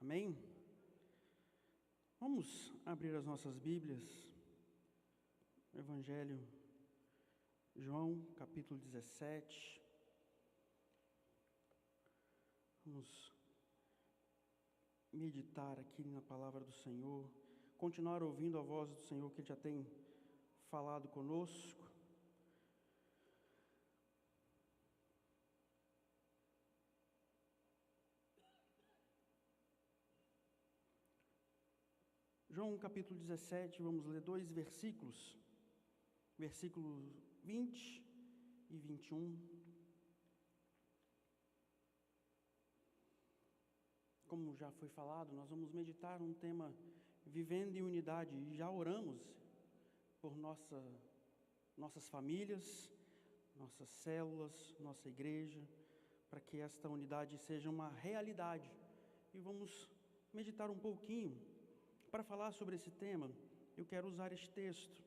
Amém? Vamos abrir as nossas Bíblias. Evangelho, João, capítulo 17. Vamos meditar aqui na palavra do Senhor, continuar ouvindo a voz do Senhor que Ele já tem falado conosco. João capítulo 17, vamos ler 2 versículos, versículos 20 e 21. Como já foi falado, nós vamos meditar um tema vivendo em unidade, e já oramos por nossas famílias, nossas células, nossa igreja, para que esta unidade seja uma realidade. E vamos meditar um pouquinho. Para falar sobre esse tema, eu quero usar este texto,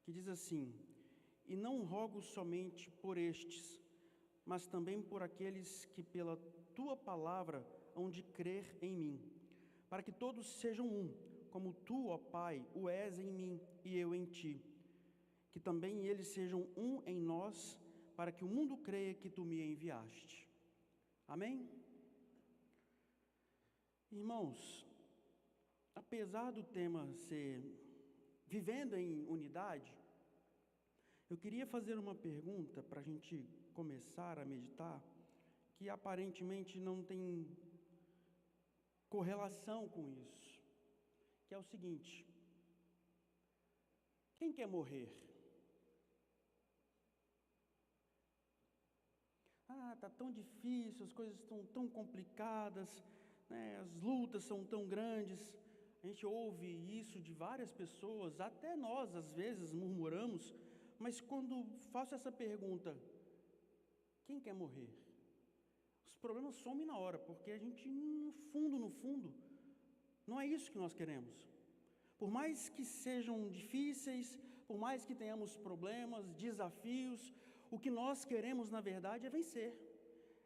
que diz assim: E não rogo somente por estes, mas também por aqueles que pela Tua palavra hão de crer em mim, para que todos sejam um, como Tu, ó Pai, o és em mim e eu em Ti, que também eles sejam um em nós, para que o mundo creia que Tu me enviaste. Amém? Irmãos, apesar do tema ser vivendo em unidade, eu queria fazer uma pergunta para a gente começar a meditar, que aparentemente não tem correlação com isso, que é o seguinte: quem quer morrer? Está tão difícil, as coisas estão tão complicadas, né? As lutas são tão grandes. A gente ouve isso de várias pessoas, até nós às vezes murmuramos, mas quando faço essa pergunta, quem quer morrer? Os problemas somem na hora, porque a gente no fundo, não é isso que nós queremos. Por mais que sejam difíceis, por mais que tenhamos problemas, desafios, o que nós queremos na verdade é vencer,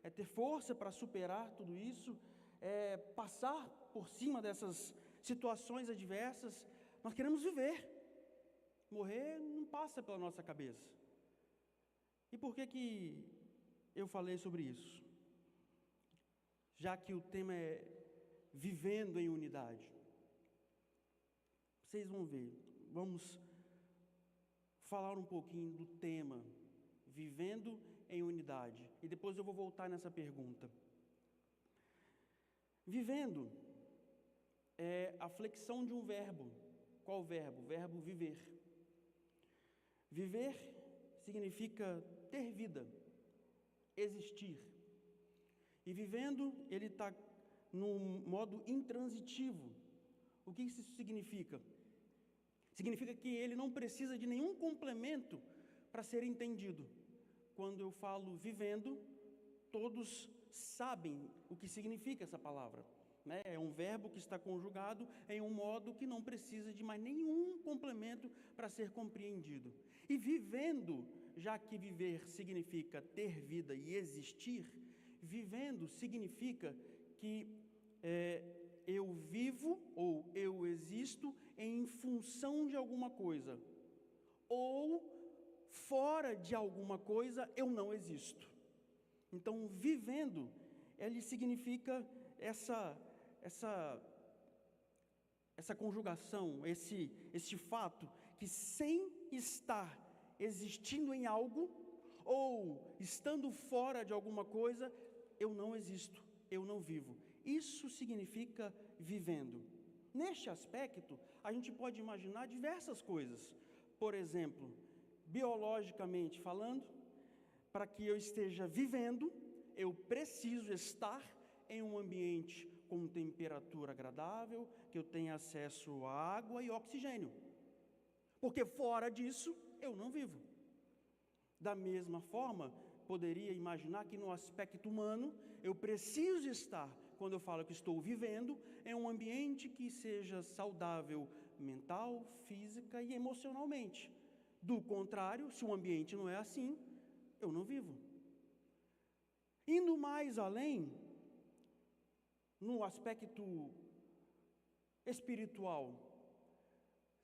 é ter força para superar tudo isso, é passar por cima dessas situações adversas. Nós queremos viver. Morrer não passa pela nossa cabeça. E por que eu falei sobre isso? Já que o tema é vivendo em unidade. Vocês vão ver. Vamos falar um pouquinho do tema vivendo em unidade. E depois eu vou voltar nessa pergunta. Vivendo é a flexão de um verbo. Qual verbo? O verbo viver. Viver significa ter vida, existir. E vivendo, ele está num modo intransitivo. O que isso significa? Significa que ele não precisa de nenhum complemento para ser entendido. Quando eu falo vivendo, todos sabem o que significa essa palavra. É um verbo que está conjugado em um modo que não precisa de mais nenhum complemento para ser compreendido. E vivendo, já que viver significa ter vida e existir, vivendo significa que eu vivo ou eu existo em função de alguma coisa, ou fora de alguma coisa eu não existo. Então, vivendo, ele significa essa conjugação, esse fato que sem estar existindo em algo, ou estando fora de alguma coisa, eu não existo, eu não vivo. Isso significa vivendo. Neste aspecto, a gente pode imaginar diversas coisas. Por exemplo, biologicamente falando, para que eu esteja vivendo, eu preciso estar em um ambiente com temperatura agradável, que eu tenha acesso a água e oxigênio, porque fora disso eu não vivo. Da mesma forma, poderia imaginar que no aspecto humano, eu preciso estar, quando eu falo que estou vivendo, em um ambiente que seja saudável mental, física e emocionalmente. Do contrário, se o ambiente não é assim, eu não vivo. Indo mais além, no aspecto espiritual,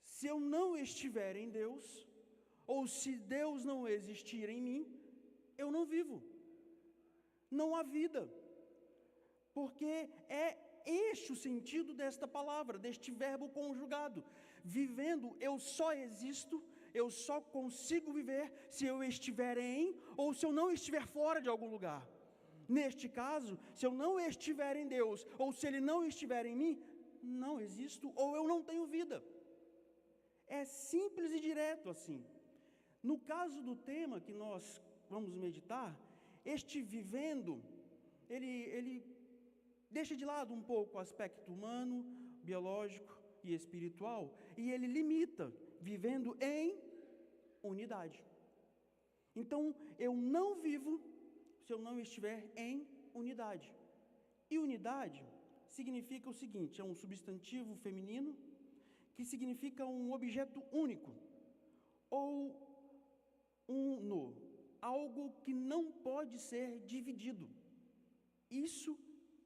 se eu não estiver em Deus, ou se Deus não existir em mim, eu não vivo. Não há vida. Porque é este o sentido desta palavra, deste verbo conjugado. Vivendo, eu só existo, eu só consigo viver se eu estiver em, ou se eu não estiver fora de algum lugar. Neste caso, se eu não estiver em Deus, ou se Ele não estiver em mim, não existo, ou eu não tenho vida. É simples e direto assim. No caso do tema que nós vamos meditar, este vivendo, ele deixa de lado um pouco o aspecto humano, biológico e espiritual, e ele limita, vivendo em unidade. Então, eu não vivo se eu não estiver em unidade. E unidade significa o seguinte, é um substantivo feminino, que significa um objeto único, ou uno, algo que não pode ser dividido. Isso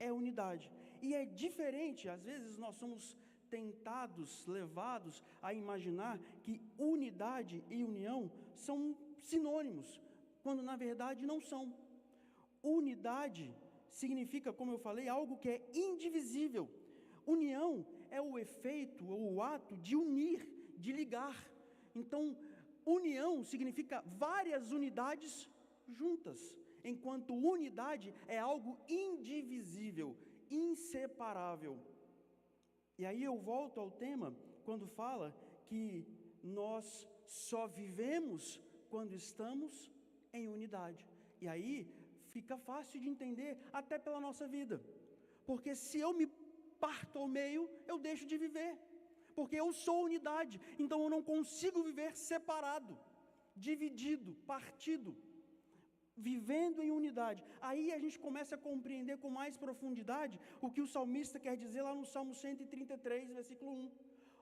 é unidade. E é diferente, às vezes nós somos tentados, levados a imaginar que unidade e união são sinônimos, quando na verdade não são. Unidade significa, como eu falei, algo que é indivisível. União é o efeito ou o ato de unir, de ligar. Então, união significa várias unidades juntas, enquanto unidade é algo indivisível, inseparável. E aí eu volto ao tema, quando fala que nós só vivemos quando estamos em unidade. E aí fica fácil de entender, até pela nossa vida. Porque se eu me parto ao meio, eu deixo de viver. Porque eu sou unidade, então eu não consigo viver separado, dividido, partido, vivendo em unidade. Aí a gente começa a compreender com mais profundidade o que o salmista quer dizer lá no Salmo 133, versículo 1.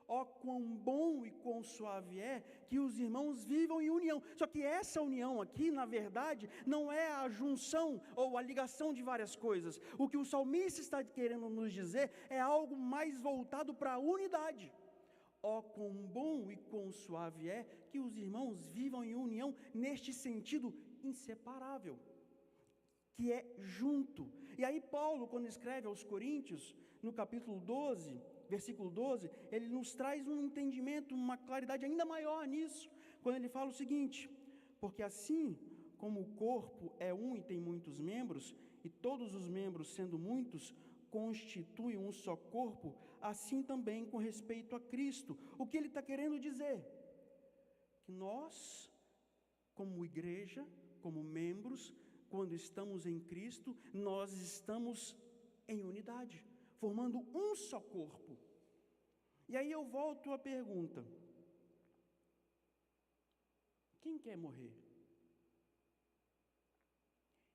Ó, quão bom e quão suave é que os irmãos vivam em união. Só que essa união aqui, na verdade, não é a junção ou a ligação de várias coisas. O que o salmista está querendo nos dizer é algo mais voltado para a unidade. Ó, quão bom e quão suave é que os irmãos vivam em união neste sentido inseparável, que é junto. E aí Paulo, quando escreve aos Coríntios, no capítulo 12, versículo 12, ele nos traz um entendimento, uma claridade ainda maior nisso, quando ele fala o seguinte: porque assim como o corpo é um e tem muitos membros, e todos os membros, sendo muitos, constituem um só corpo, assim também com respeito a Cristo. O que ele está querendo dizer? Que nós, como igreja, como membros, quando estamos em Cristo, nós estamos em unidade, formando um só corpo. E aí eu volto à pergunta: quem quer morrer?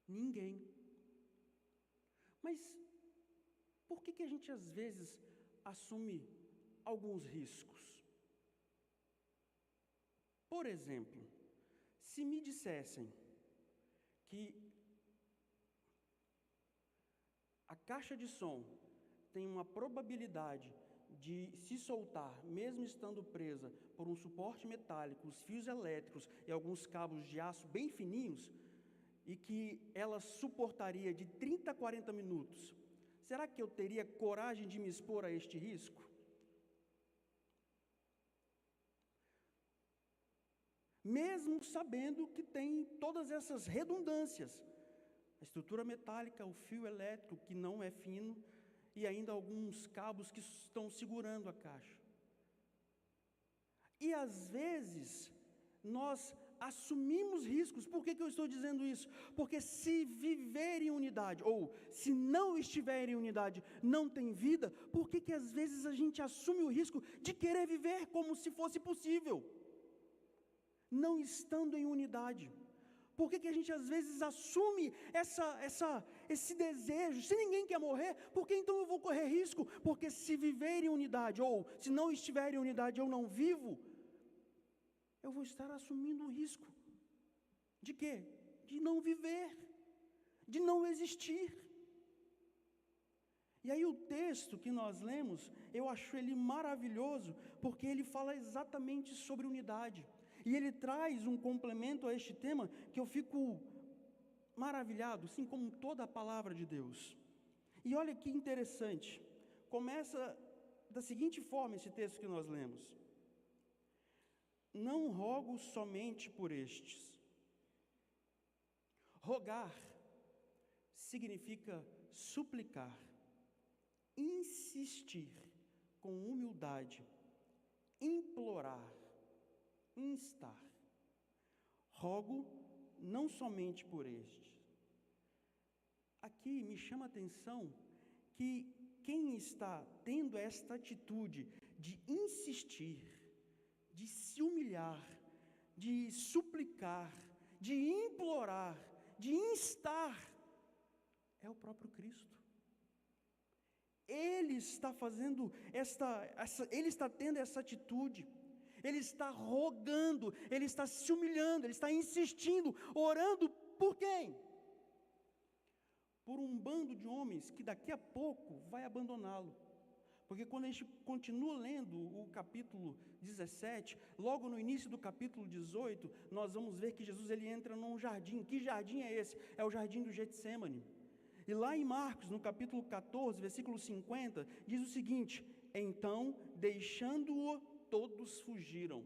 Ninguém. Mas por que a gente às vezes assume alguns riscos? Por exemplo, se me dissessem que a caixa de som tem uma probabilidade de se soltar, mesmo estando presa por um suporte metálico, os fios elétricos e alguns cabos de aço bem fininhos, e que ela suportaria de 30 a 40 minutos, será que eu teria coragem de me expor a este risco? Mesmo sabendo que tem todas essas redundâncias, a estrutura metálica, o fio elétrico que não é fino, e ainda alguns cabos que estão segurando a caixa. E às vezes, nós assumimos riscos. Por que eu estou dizendo isso? Porque se viver em unidade, ou se não estiver em unidade, não tem vida, por que às vezes a gente assume o risco de querer viver como se fosse possível, não estando em unidade? Por que a gente às vezes assume esse desejo? Se ninguém quer morrer, por que então eu vou correr risco? Porque se viver em unidade, ou se não estiver em unidade, eu não vivo, eu vou estar assumindo um risco. De quê? De não viver, de não existir. E aí o texto que nós lemos, eu acho ele maravilhoso, porque ele fala exatamente sobre unidade. E ele traz um complemento a este tema que eu fico maravilhado, assim como toda a palavra de Deus. E olha que interessante, começa da seguinte forma esse texto que nós lemos: não rogo somente por estes. Rogar significa suplicar, insistir com humildade, implorar, instar. Rogo não somente por estes. Aqui me chama a atenção que quem está tendo esta atitude de insistir, de se humilhar, de suplicar, de implorar, de instar, é o próprio Cristo. Ele está fazendo ele está tendo essa atitude, ele está rogando, ele está se humilhando, ele está insistindo, orando por quem? Por um bando de homens que daqui a pouco vai abandoná-lo. Porque quando a gente continua lendo o capítulo 17, logo no início do capítulo 18, nós vamos ver que Jesus ele entra num jardim. Que jardim é esse? É o jardim do Getsêmani. E lá em Marcos, no capítulo 14, versículo 50, diz o seguinte: então, deixando-o, todos fugiram.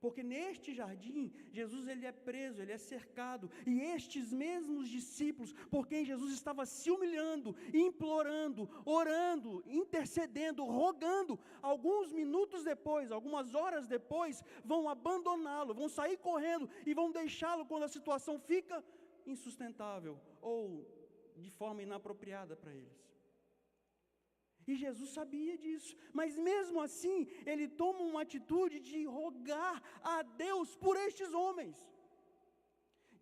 Porque neste jardim, Jesus ele é preso, ele é cercado, e estes mesmos discípulos, por quem Jesus estava se humilhando, implorando, orando, intercedendo, rogando, alguns minutos depois, algumas horas depois, vão abandoná-lo, vão sair correndo e vão deixá-lo quando a situação fica insustentável ou de forma inapropriada para eles. E Jesus sabia disso, mas mesmo assim, ele toma uma atitude de rogar a Deus por estes homens,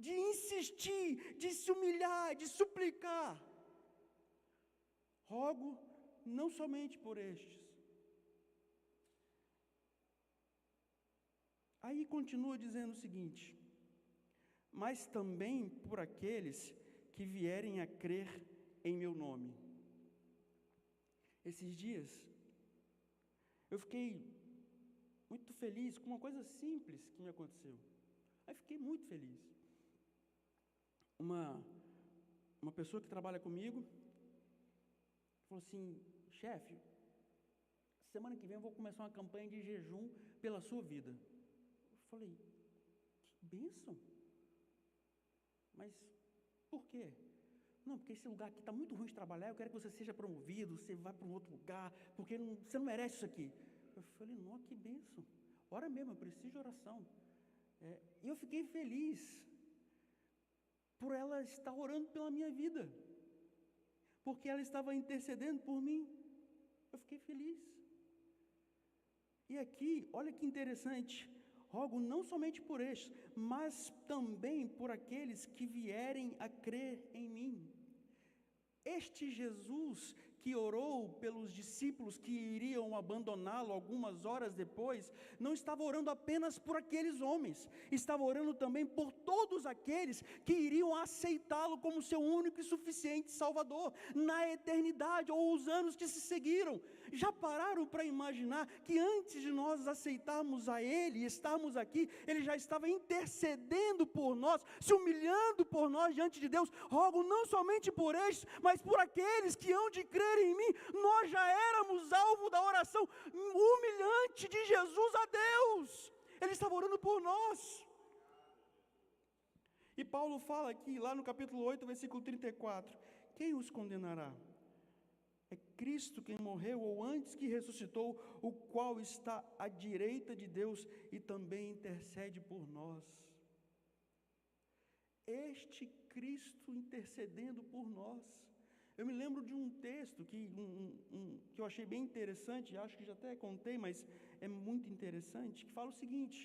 de insistir, de se humilhar, de suplicar. Rogo não somente por estes. Aí continua dizendo o seguinte: mas também por aqueles que vierem a crer em meu nome. Esses dias, eu fiquei muito feliz com uma coisa simples que me aconteceu. Aí fiquei muito feliz. Uma pessoa que trabalha comigo falou assim: chefe, semana que vem eu vou começar uma campanha de jejum pela sua vida. Eu falei: que bênção! Mas por quê? Não, porque esse lugar aqui está muito ruim de trabalhar, eu quero que você seja promovido, você vá para um outro lugar, porque você não merece isso aqui. Eu falei: não, que bênção, ora mesmo, eu preciso de oração. E eu fiquei feliz por ela estar orando pela minha vida, porque ela estava intercedendo por mim. Eu fiquei feliz. E aqui, olha que interessante, rogo não somente por estes, mas também por aqueles que vierem a crer em mim. Este Jesus que orou pelos discípulos que iriam abandoná-lo algumas horas depois, não estava orando apenas por aqueles homens, estava orando também por todos aqueles que iriam aceitá-lo como seu único e suficiente Salvador, na eternidade ou os anos que se seguiram. Já pararam para imaginar que antes de nós aceitarmos a Ele e estarmos aqui, Ele já estava intercedendo por nós, se humilhando por nós diante de Deus? Rogo não somente por estes, mas por aqueles que hão de crer em mim. Nós já éramos alvo da oração humilhante de Jesus a Deus. Ele estava orando por nós. E Paulo fala aqui, lá no capítulo 8, versículo 34, quem os condenará? É Cristo quem morreu, ou antes que ressuscitou, o qual está à direita de Deus e também intercede por nós. Este Cristo intercedendo por nós. Eu me lembro de um texto que eu achei bem interessante, acho que já até contei, mas é muito interessante, que fala o seguinte,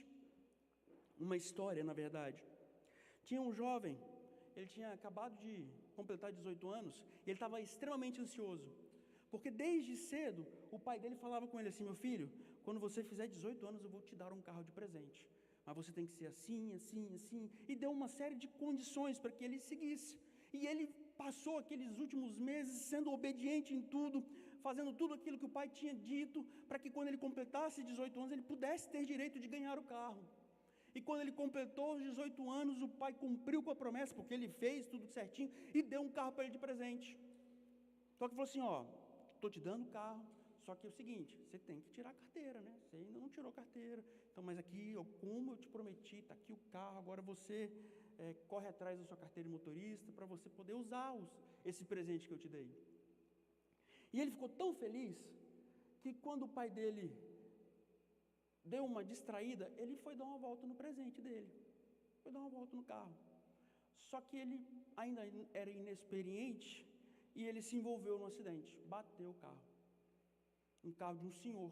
uma história na verdade. Tinha um jovem, ele tinha acabado de completar 18 anos, e ele estava extremamente ansioso, porque desde cedo o pai dele falava com ele assim: meu filho, quando você fizer 18 anos eu vou te dar um carro de presente, mas você tem que ser assim, assim, assim, e deu uma série de condições para que ele seguisse. E ele passou aqueles últimos meses sendo obediente em tudo, fazendo tudo aquilo que o pai tinha dito, para que quando ele completasse 18 anos, ele pudesse ter direito de ganhar o carro. E quando ele completou os 18 anos, o pai cumpriu com a promessa, porque ele fez tudo certinho, e deu um carro para ele de presente. Só que falou assim, estou te dando o carro, só que é o seguinte, você tem que tirar a carteira, né? Você ainda não tirou a carteira, então, mas aqui, como eu te prometi, está aqui o carro, agora você corre atrás da sua carteira de motorista, para você poder usar esse presente que eu te dei. E ele ficou tão feliz, que quando o pai dele deu uma distraída, ele foi dar uma volta no presente dele, foi dar uma volta no carro. Só que ele ainda era inexperiente, e ele se envolveu num acidente, bateu o carro, um carro de um senhor.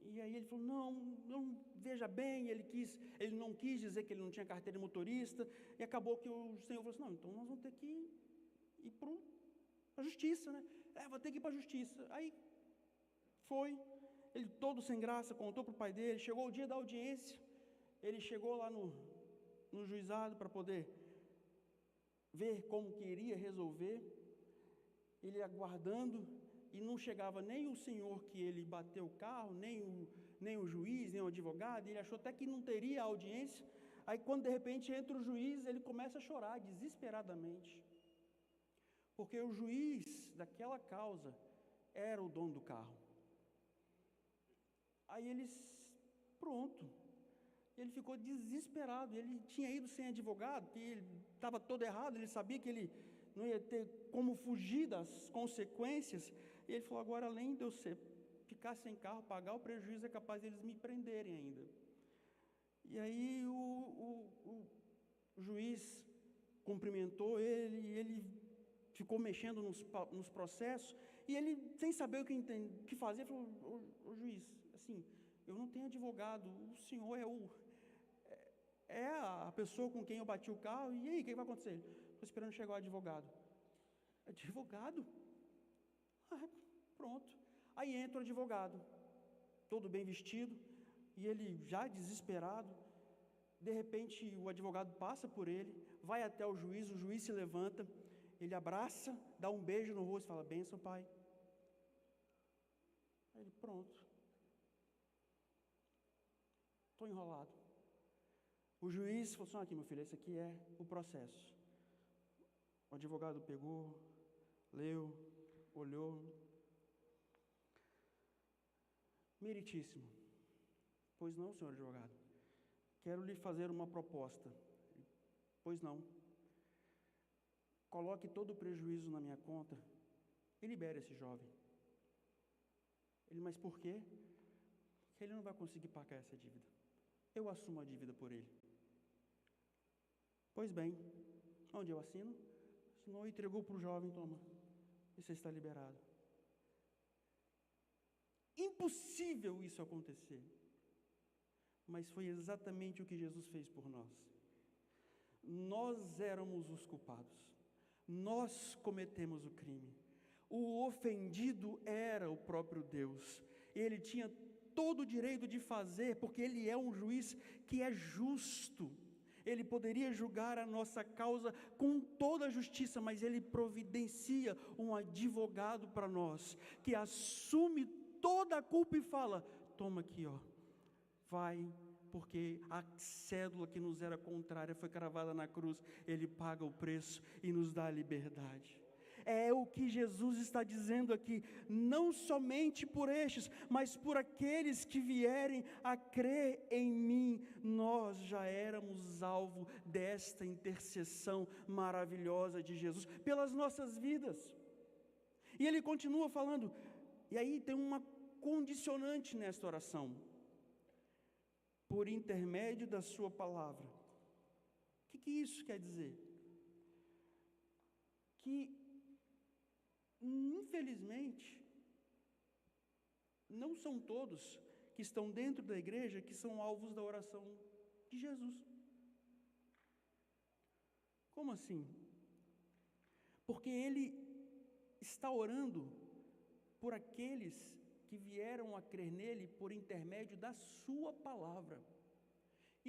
E aí ele falou, não, veja bem, ele não quis dizer que ele não tinha carteira de motorista, e acabou que o senhor falou assim, não, então nós vamos ter que ir para a justiça, né? Vou ter que ir para a justiça. Aí foi, ele todo sem graça, contou para o pai dele, chegou o dia da audiência, ele chegou lá no juizado para poder ver como que iria resolver, ele aguardando, e não chegava nem o senhor que ele bateu o carro, nem o juiz, nem o advogado, ele achou até que não teria audiência. Aí quando de repente entra o juiz, ele começa a chorar desesperadamente, porque o juiz daquela causa era o dono do carro. Aí ele ficou desesperado, ele tinha ido sem advogado, que ele estava todo errado, ele sabia que ele não ia ter como fugir das consequências, e ele falou, agora além de eu ficar sem carro, pagar o prejuízo, é capaz de eles me prenderem ainda. E aí o juiz cumprimentou ele, e ele ficou mexendo nos processos, e ele, sem saber o que fazer, falou, ô juiz, assim, eu não tenho advogado, o senhor é a pessoa com quem eu bati o carro, e aí, o que vai acontecer? Estou esperando chegar o advogado. Advogado? Pronto. Aí entra o advogado, todo bem vestido, e ele já desesperado, de repente o advogado passa por ele, vai até o juiz se levanta, ele abraça, dá um beijo no rosto e fala, bênção, pai. Aí ele, pronto. Estou enrolado. O juiz falou assim, aqui meu filho, esse aqui é o processo. O advogado pegou, leu, olhou. Meritíssimo. Pois não, senhor advogado. Quero lhe fazer uma proposta. Pois não. Coloque todo o prejuízo na minha conta e libere esse jovem. Ele, mas por quê? Porque ele não vai conseguir pagar essa dívida. Eu assumo a dívida por ele. Pois bem, onde eu assino? Assinou e entregou para o jovem, toma. E você está liberado. Impossível isso acontecer. Mas foi exatamente o que Jesus fez por nós. Nós éramos os culpados. Nós cometemos o crime. O ofendido era o próprio Deus. Ele tinha todo o direito de fazer, porque Ele é um juiz que é justo. Ele poderia julgar a nossa causa com toda a justiça, mas Ele providencia um advogado para nós, que assume toda a culpa e fala, toma aqui, vai, porque a cédula que nos era contrária foi cravada na cruz, Ele paga o preço e nos dá a liberdade. É o que Jesus está dizendo aqui, não somente por estes, mas por aqueles que vierem a crer em mim, nós já éramos alvo desta intercessão maravilhosa de Jesus, pelas nossas vidas. E ele continua falando, e aí tem uma condicionante nesta oração, por intermédio da sua palavra. O que isso quer dizer? Que infelizmente, não são todos que estão dentro da igreja que são alvos da oração de Jesus. Como assim? Porque Ele está orando por aqueles que vieram a crer nele por intermédio da sua palavra.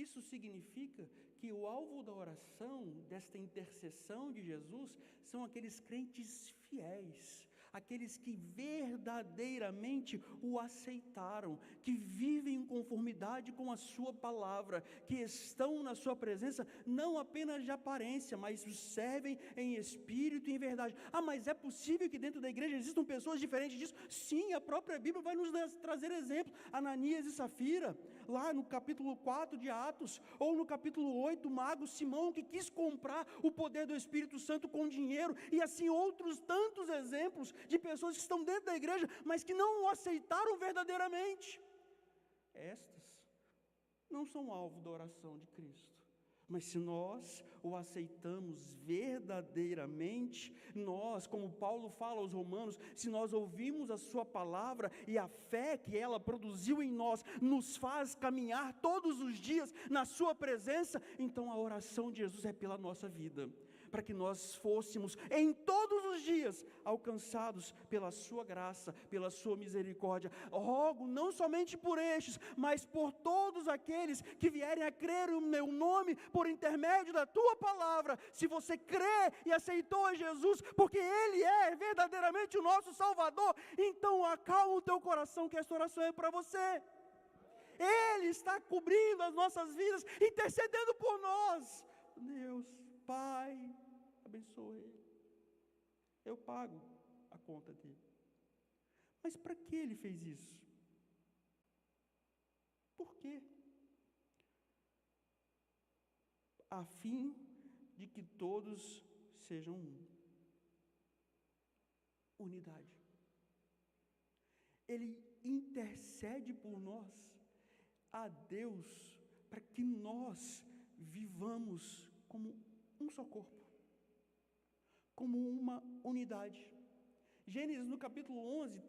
Isso significa que o alvo da oração, desta intercessão de Jesus, são aqueles crentes fiéis, aqueles que verdadeiramente o aceitaram, que vivem em conformidade com a sua palavra, que estão na sua presença não apenas de aparência, mas o servem em espírito e em verdade. Mas é possível que dentro da igreja existam pessoas diferentes disso? Sim, a própria Bíblia vai nos trazer exemplo. Ananias e Safira, lá no capítulo 4 de Atos, ou no capítulo 8, o mago Simão, que quis comprar o poder do Espírito Santo com dinheiro, e assim outros tantos exemplos de pessoas que estão dentro da igreja, mas que não o aceitaram verdadeiramente. Estas não são alvo da oração de Cristo. Mas se nós o aceitamos verdadeiramente, nós, como Paulo fala aos Romanos, se nós ouvimos a sua palavra e a fé que ela produziu em nós, nos faz caminhar todos os dias na sua presença, então a oração de Jesus é pela nossa vida, para que nós fôssemos em todos os dias alcançados pela sua graça, pela sua misericórdia. Rogo não somente por estes, mas por todos aqueles que vierem a crer no meu nome por intermédio da tua palavra. Se você crê e aceitou a Jesus, porque Ele é verdadeiramente o nosso Salvador, então acalma o teu coração, que esta oração é para você. Ele está cobrindo as nossas vidas, intercedendo por nós. Deus, Pai, abençoa ele. Eu pago a conta dele. Mas para que ele fez isso? Por quê? A fim de que todos sejam um. Unidade. Ele intercede por nós a Deus para que nós vivamos como um só corpo, como uma unidade. Gênesis no capítulo 11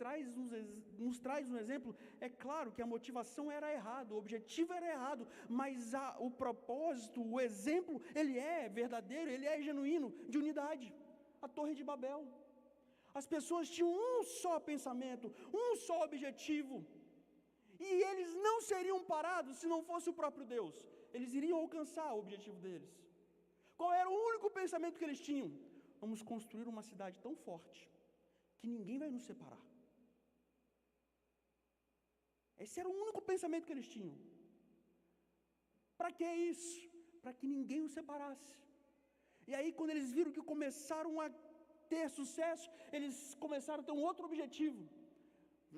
nos traz um exemplo. É claro que a motivação era errada, o objetivo era errado, mas o propósito, o exemplo, ele é verdadeiro, ele é genuíno, de unidade. A Torre de Babel, as pessoas tinham um só pensamento, um só objetivo, e eles não seriam parados se não fosse o próprio Deus. Eles iriam alcançar o objetivo deles. Qual era o único pensamento que eles tinham? Vamos construir uma cidade tão forte que ninguém vai nos separar. Esse era o único pensamento que eles tinham. Para que isso? Para que ninguém os separasse. E aí, quando eles viram que começaram a ter sucesso, eles começaram a ter um outro objetivo.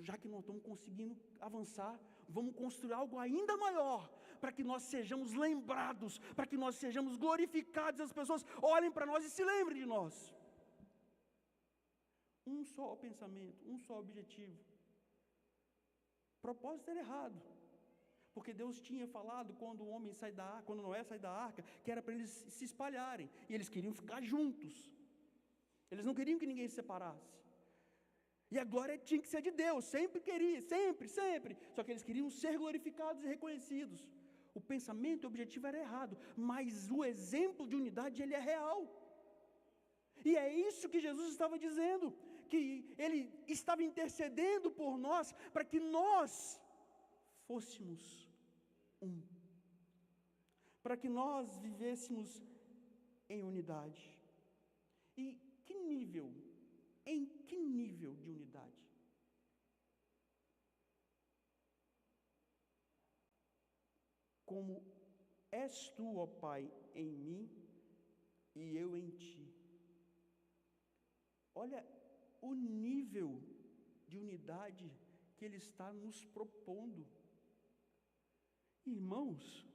Já que não estamos conseguindo avançar, vamos construir algo ainda maior, para que nós sejamos lembrados, para que nós sejamos glorificados, as pessoas olhem para nós e se lembrem de nós. Um só pensamento, um só objetivo. O propósito era errado, porque Deus tinha falado quando o homem sai da arca, quando Noé sai da arca, que era para eles se espalharem, e eles queriam ficar juntos. Eles não queriam que ninguém se separasse. E a glória tinha que ser de Deus, sempre queria, sempre. Só que eles queriam ser glorificados e reconhecidos. O pensamento, o objetivo era errado, mas o exemplo de unidade, ele é real. E é isso que Jesus estava dizendo, que Ele estava intercedendo por nós, para que nós fôssemos um. Para que nós vivêssemos em unidade. E em que nível de unidade? Como és tu, ó Pai, em mim e eu em ti. Olha o nível de unidade que Ele está nos propondo. Irmãos,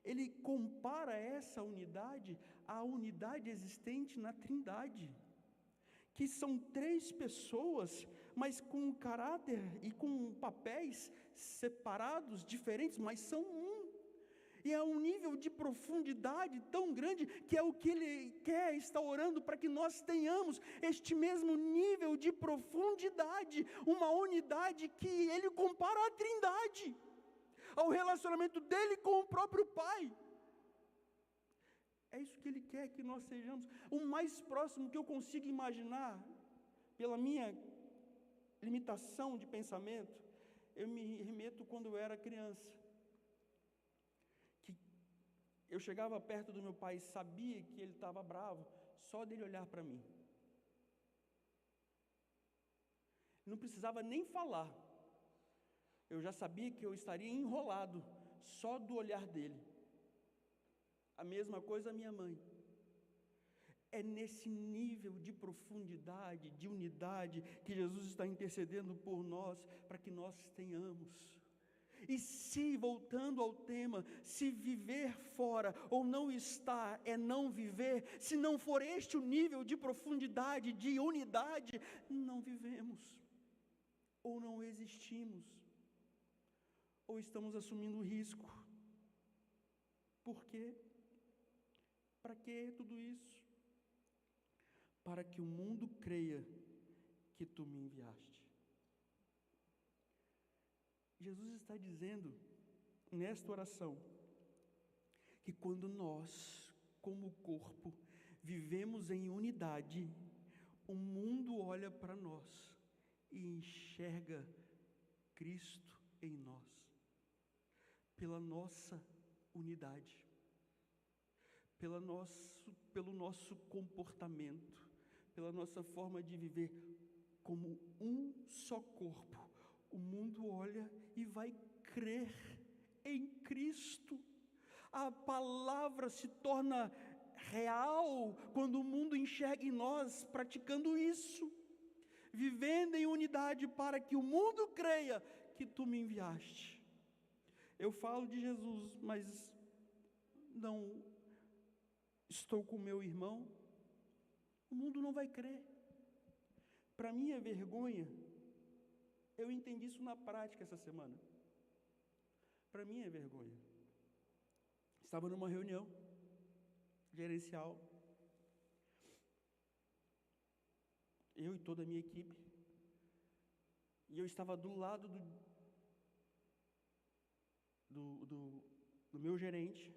Ele compara essa unidade à unidade existente na Trindade, que são 3 pessoas, mas com caráter e com papéis separados, diferentes, mas são um. E é um nível de profundidade tão grande, que é o que Ele quer, está orando para que nós tenhamos este mesmo nível de profundidade, uma unidade que Ele compara à Trindade, ao relacionamento dEle com o próprio Pai. É isso que Ele quer que nós sejamos. O mais próximo que eu consigo imaginar, pela minha limitação de pensamento, eu me remeto quando eu era criança. Que eu chegava perto do meu pai e sabia que ele estava bravo, só dele olhar para mim. Não precisava nem falar. Eu já sabia que eu estaria enrolado, só do olhar dele. A mesma coisa a minha mãe. É nesse nível de profundidade, de unidade, que Jesus está intercedendo por nós, para que nós tenhamos. E se, voltando ao tema, se viver fora ou não estar é não viver, se não for este o nível de profundidade, de unidade, não vivemos, ou não existimos, ou estamos assumindo risco. Por quê? Para que tudo isso? Para que o mundo creia que tu me enviaste. Jesus está dizendo nesta oração que quando nós, como corpo, vivemos em unidade, o mundo olha para nós e enxerga Cristo em nós, pela nossa unidade, pelo nosso comportamento, pela nossa forma de viver como um só corpo. O mundo olha e vai crer em Cristo. A palavra se torna real quando o mundo enxerga em nós praticando isso, vivendo em unidade, para que o mundo creia que tu me enviaste. Eu falo de Jesus, mas não estou com meu irmão, o mundo não vai crer. Para minha vergonha, eu entendi isso na prática essa semana. Para mim é vergonha. Estava numa reunião gerencial, eu e toda a minha equipe, e eu estava do lado do meu gerente,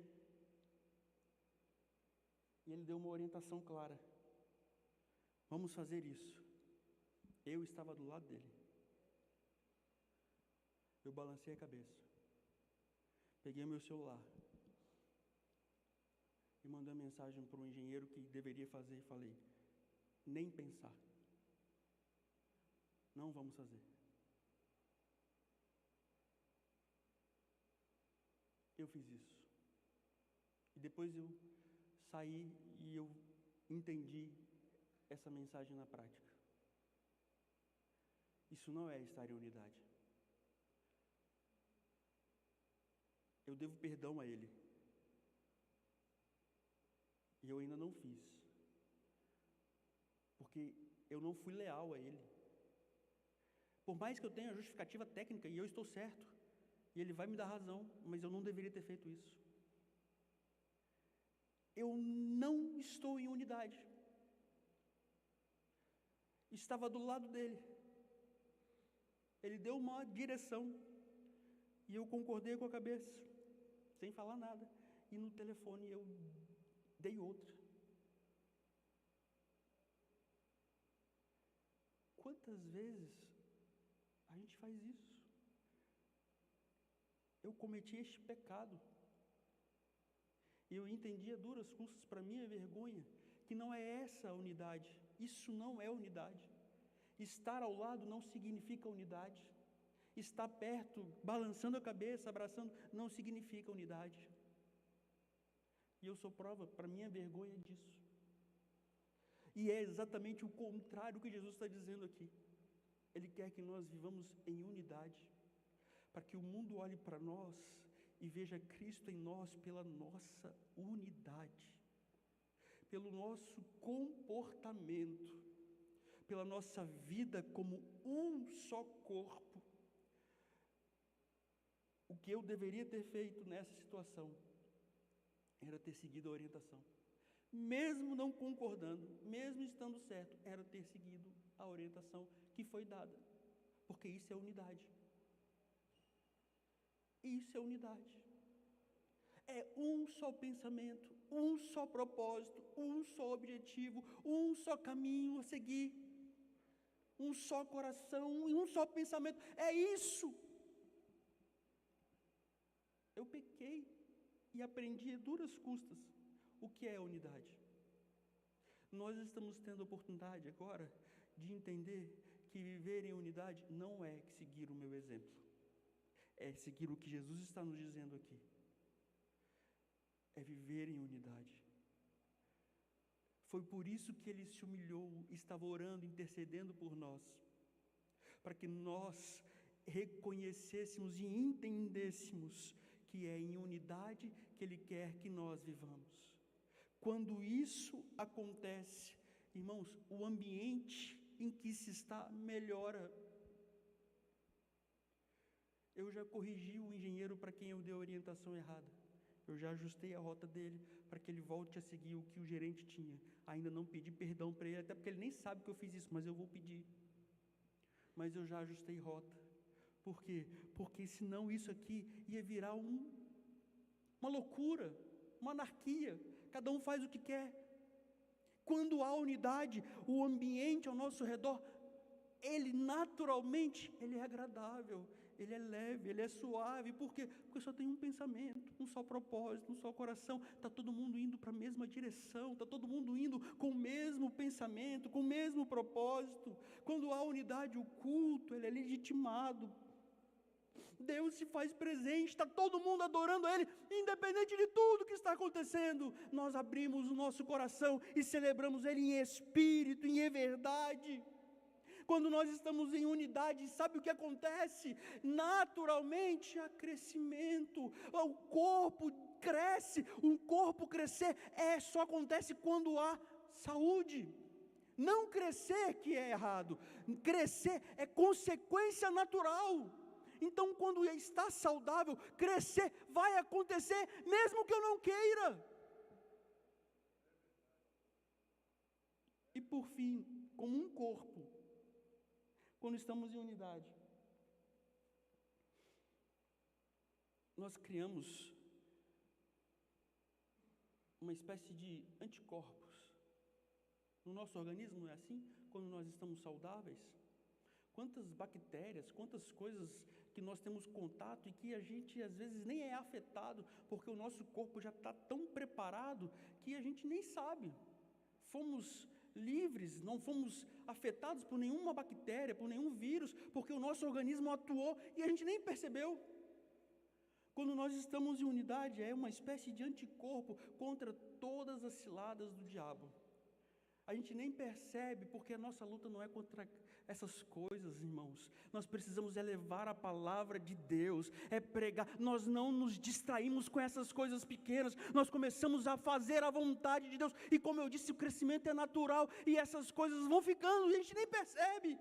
e ele deu uma orientação clara: vamos fazer isso. Eu estava do lado dele. Eu balancei a cabeça, peguei meu celular e mandei uma mensagem para o engenheiro que deveria fazer, e falei: nem pensar, não vamos fazer. Eu fiz isso, e depois eu saí e eu entendi essa mensagem na prática. Isso não é estar em unidade. Eu devo perdão a ele, e eu ainda não fiz, porque eu não fui leal a ele. Por mais que eu tenha justificativa técnica, e eu estou certo, e ele vai me dar razão, mas eu não deveria ter feito isso. Eu não estou em unidade. Estava do lado dele, ele deu uma direção, e eu concordei com a cabeça, sem falar nada, e no telefone eu dei outra. Quantas vezes a gente faz isso? Eu cometi este pecado, e eu entendi a duras custas, para minha vergonha, que não é essa a unidade. Isso não é unidade. Estar ao lado não significa unidade. Estar perto, balançando a cabeça, abraçando, não significa unidade. E eu sou prova, para minha vergonha, disso. E é exatamente o contrário que Jesus está dizendo aqui. Ele quer que nós vivamos em unidade, para que o mundo olhe para nós e veja Cristo em nós pela nossa unidade, pelo nosso comportamento, pela nossa vida como um só corpo. O que eu deveria ter feito nessa situação era ter seguido a orientação, mesmo não concordando, mesmo estando certo, era ter seguido a orientação que foi dada, porque isso é unidade. Isso é unidade. É um só pensamento, um só propósito, um só objetivo, um só caminho a seguir, um só coração e um só pensamento. É isso. Eu pequei, e aprendi a duras custas o que é unidade. Nós estamos tendo a oportunidade agora de entender que viver em unidade não é seguir o meu exemplo, é seguir o que Jesus está nos dizendo aqui. É viver em unidade. Foi por isso que ele se humilhou, estava orando, intercedendo por nós, para que nós reconhecêssemos e entendêssemos que é em unidade que ele quer que nós vivamos. Quando isso acontece, irmãos, o ambiente em que se está melhora. Eu já corrigi o engenheiro para quem eu dei a orientação errada. Eu já ajustei a rota dele para que ele volte a seguir o que o gerente tinha. Ainda não pedi perdão para ele, até porque ele nem sabe que eu fiz isso, mas eu vou pedir. Mas eu já ajustei rota. Por quê? Porque senão isso aqui ia virar uma loucura, uma anarquia. Cada um faz o que quer. Quando há unidade, o ambiente ao nosso redor, ele naturalmente, ele é agradável, ele é leve, ele é suave. Por quê? Porque só tem um pensamento, um só propósito, um só coração. Está todo mundo indo para a mesma direção, está todo mundo indo com o mesmo pensamento, com o mesmo propósito. Quando há unidade, o culto, ele é legitimado. Deus se faz presente, está todo mundo adorando a Ele, independente de tudo que está acontecendo. Nós abrimos o nosso coração e celebramos Ele em espírito, em verdade. Quando nós estamos em unidade, sabe o que acontece? Naturalmente há crescimento, o corpo cresce. Um corpo crescer só acontece quando há saúde. Não crescer que é errado, crescer é consequência natural. Então, quando está saudável, crescer vai acontecer, mesmo que eu não queira. E por fim, como um corpo, quando estamos em unidade, nós criamos uma espécie de anticorpos. No nosso organismo não é assim? Quando nós estamos saudáveis? Quantas bactérias, quantas coisas que nós temos contato e que a gente às vezes nem é afetado, porque o nosso corpo já está tão preparado que a gente nem sabe. Fomos livres, não fomos afetados por nenhuma bactéria, por nenhum vírus, porque o nosso organismo atuou e a gente nem percebeu. Quando nós estamos em unidade, é uma espécie de anticorpo contra todas as ciladas do diabo. A gente nem percebe, porque a nossa luta não é contra essas coisas, irmãos. Nós precisamos elevar a palavra de Deus, pregar. Nós não nos distraímos com essas coisas pequenas, nós começamos a fazer a vontade de Deus. E como eu disse, o crescimento é natural e essas coisas vão ficando e a gente nem percebe.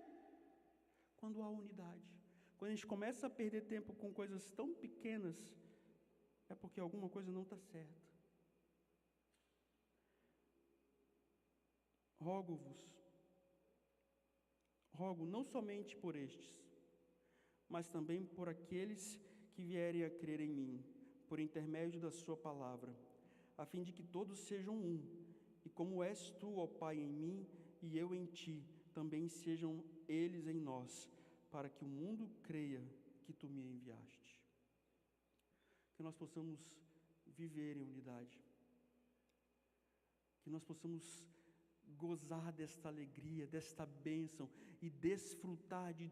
Quando há unidade, quando a gente começa a perder tempo com coisas tão pequenas, é porque alguma coisa não está certa. Rogo não somente por estes, mas também por aqueles que vierem a crer em mim, por intermédio da sua palavra, a fim de que todos sejam um, e como és tu, ó Pai, em mim, e eu em ti, também sejam eles em nós, para que o mundo creia que tu me enviaste. Que nós possamos viver em unidade, que nós possamos gozar desta alegria, desta bênção e desfrutar de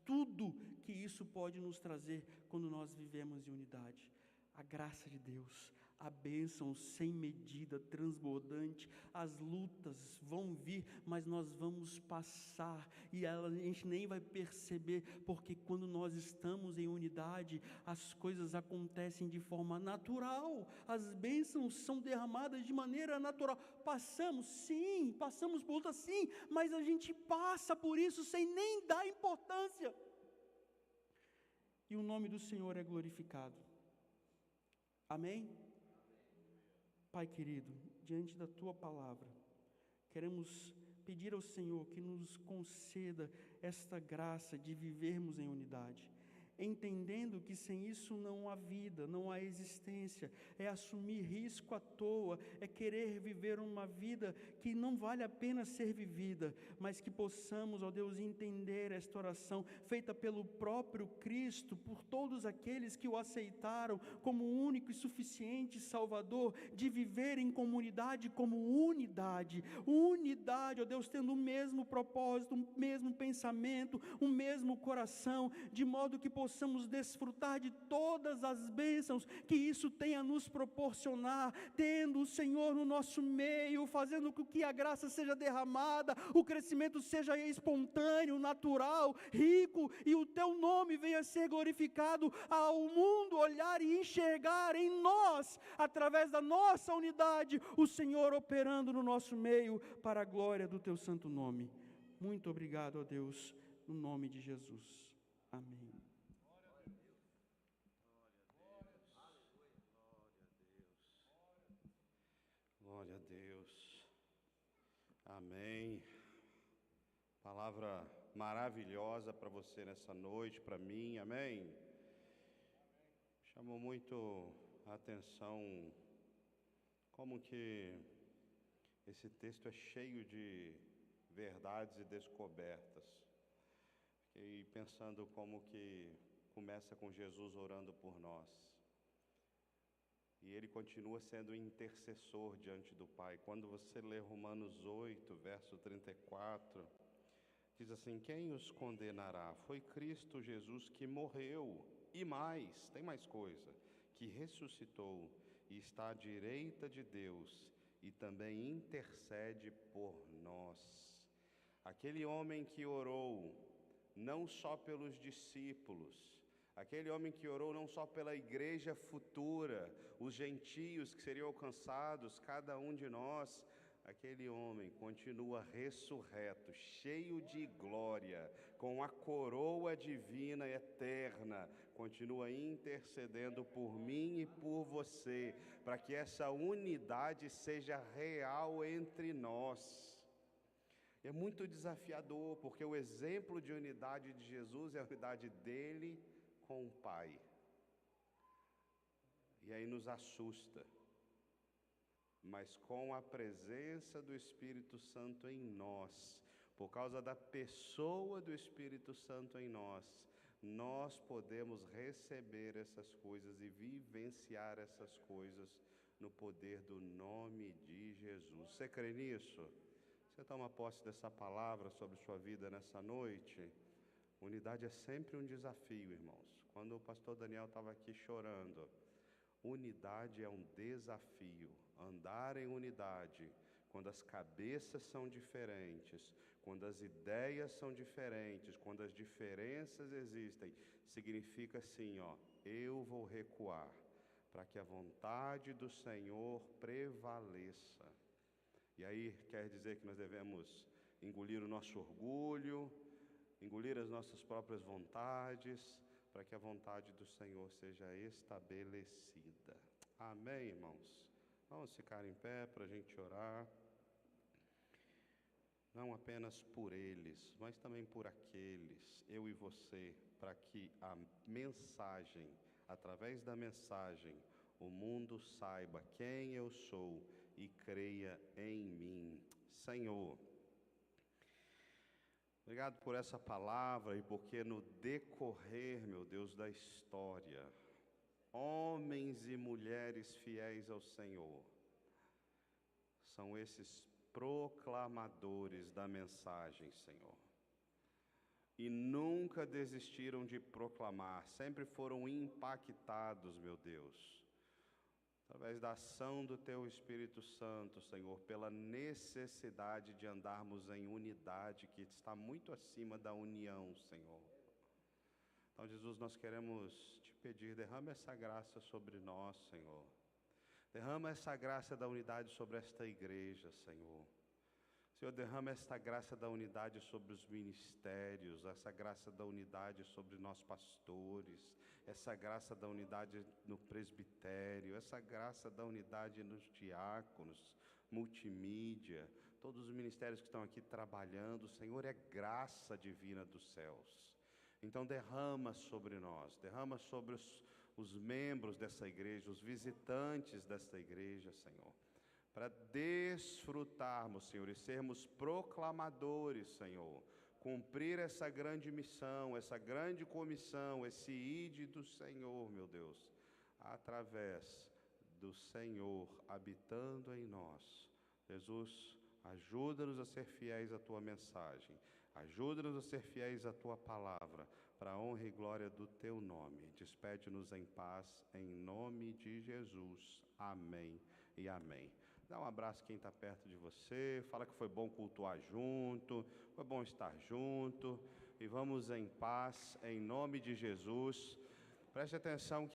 tudo que isso pode nos trazer quando nós vivemos em unidade. A graça de Deus, a bênção sem medida, transbordante, as lutas vão vir, mas nós vamos passar e a gente nem vai perceber, porque quando nós estamos em unidade, as coisas acontecem de forma natural, as bênçãos são derramadas de maneira natural. Passamos por luta sim, mas a gente passa por isso sem nem dar importância. E o nome do Senhor é glorificado. Amém? Pai querido, diante da Tua palavra, queremos pedir ao Senhor que nos conceda esta graça de vivermos em unidade, entendendo que sem isso não há vida, não há existência, é assumir risco à toa, é querer viver uma vida que não vale a pena ser vivida, mas que possamos, ó Deus, entender esta oração feita pelo próprio Cristo, por todos aqueles que o aceitaram como único e suficiente Salvador, de viver em comunidade como unidade, ó Deus, tendo o mesmo propósito, o mesmo pensamento, o mesmo coração, de modo que possamos desfrutar de todas as bênçãos que isso tem a nos proporcionar, tendo o Senhor no nosso meio, fazendo com que a graça seja derramada, o crescimento seja espontâneo, natural, rico, e o Teu nome venha a ser glorificado, ao mundo olhar e enxergar em nós, através da nossa unidade, o Senhor operando no nosso meio, para a glória do Teu santo nome. Muito obrigado, ó Deus, no nome de Jesus. Amém. Glória a Deus. Amém. Palavra maravilhosa para você nessa noite, para mim. Amém. Chamou muito a atenção como que esse texto é cheio de verdades e descobertas. Fiquei pensando como que começa com Jesus orando por nós. E Ele continua sendo intercessor diante do Pai. Quando você lê Romanos 8, verso 34, diz assim: quem os condenará? Foi Cristo Jesus que morreu, e mais, tem mais coisa, que ressuscitou e está à direita de Deus e também intercede por nós. Aquele homem que orou não só pelos discípulos, aquele homem que orou não só pela igreja futura, os gentios que seriam alcançados, cada um de nós, aquele homem continua ressurreto, cheio de glória, com a coroa divina eterna, continua intercedendo por mim e por você, para que essa unidade seja real entre nós. É muito desafiador, porque o exemplo de unidade de Jesus é a unidade dele com o Pai. E aí nos assusta. Mas com a presença do Espírito Santo em nós, por causa da pessoa do Espírito Santo em nós, nós podemos receber essas coisas e vivenciar essas coisas no poder do nome de Jesus. Você crê nisso? Você toma posse dessa palavra sobre sua vida nessa noite? Unidade é sempre um desafio, irmãos. Quando o pastor Daniel estava aqui chorando, unidade é um desafio. Andar em unidade, quando as cabeças são diferentes, quando as ideias são diferentes, quando as diferenças existem, significa assim, eu vou recuar, para que a vontade do Senhor prevaleça. E aí quer dizer que nós devemos engolir o nosso orgulho, engolir as nossas próprias vontades, para que a vontade do Senhor seja estabelecida. Amém, irmãos? Vamos ficar em pé para a gente orar. Não apenas por eles, mas também por aqueles, eu e você, para que a mensagem, através da mensagem, o mundo saiba quem eu sou e creia em mim. Senhor, obrigado por essa palavra e porque no decorrer, meu Deus, da história, homens e mulheres fiéis ao Senhor, são esses proclamadores da mensagem, Senhor. E nunca desistiram de proclamar, sempre foram impactados, meu Deus, através da ação do Teu Espírito Santo, Senhor, pela necessidade de andarmos em unidade, que está muito acima da união, Senhor. Então, Jesus, nós queremos Te pedir, derrama essa graça sobre nós, Senhor. Derrama essa graça da unidade sobre esta igreja, Senhor. Senhor, derrama esta graça da unidade sobre os ministérios, essa graça da unidade sobre nós pastores, essa graça da unidade no presbitério, essa graça da unidade nos diáconos, multimídia, todos os ministérios que estão aqui trabalhando. Senhor, é graça divina dos céus. Então derrama sobre nós, derrama sobre os membros dessa igreja, os visitantes desta igreja, Senhor, para desfrutarmos, Senhor, e sermos proclamadores, Senhor, cumprir essa grande missão, essa grande comissão, esse ide do Senhor, meu Deus, através do Senhor habitando em nós. Jesus, ajuda-nos a ser fiéis à Tua mensagem, ajuda-nos a ser fiéis à Tua palavra, para a honra e glória do Teu nome. Despede-nos em paz, em nome de Jesus. Amém e amém. Dá um abraço quem está perto de você, fala que foi bom cultuar junto, foi bom estar junto, e vamos em paz, em nome de Jesus. Preste atenção